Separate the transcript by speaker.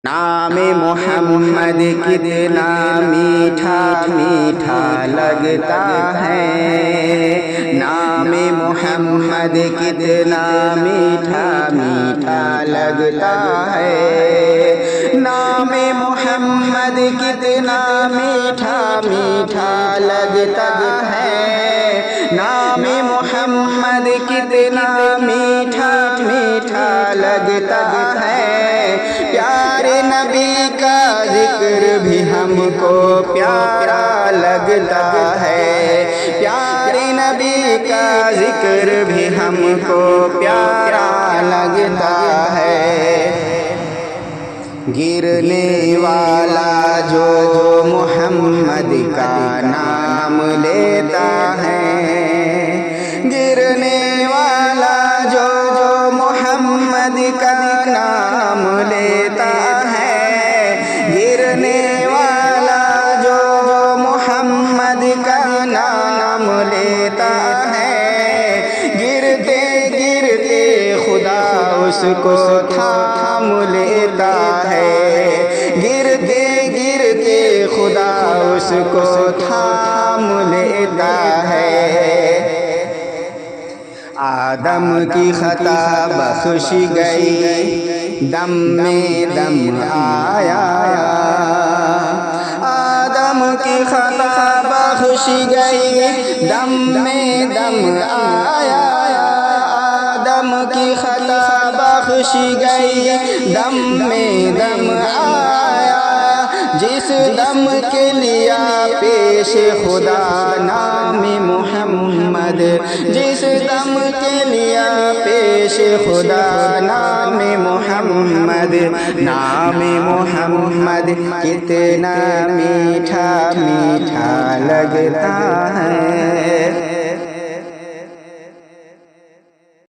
Speaker 1: نام محمد کتنا میٹھا میٹھا لگتا ہے، نام محمد کتنا میٹھا میٹھا لگتا ہے، نام محمد کتنا میٹھا میٹھا لگتا ہے، نام محمد کتنا میٹھا میٹھا لگتا ہے، پیارے نبی کا ذکر بھی ہم کو پیارا لگتا ہے، پیارے نبی کا ذکر بھی ہم کو پیارا لگتا ہے۔ گرنے والا جو محمد کا نام لیتا ہے، گرنے والا جو محمد کا نام لیتا ہے، گرنے والا جو محمد کا نام لیتا ہے، گرتے گرتے خدا اس کو تھام لیتا ہے، گرتے گرتے خدا اس کو تھام لیتا ہے۔ آدم کی خطا بخش گئی، دم میں دم آیا، آدم کی خطا بخش گئی، دم میں دم آیا، آدم کی خطا بخش گئی، دم میں دم آیا، جس دم کے لیا پیش خدا نام محمد، جس دم کے لیا پیش خدا نام محمد، نام محمد کتنا میٹھا میٹھا لگتا ہے۔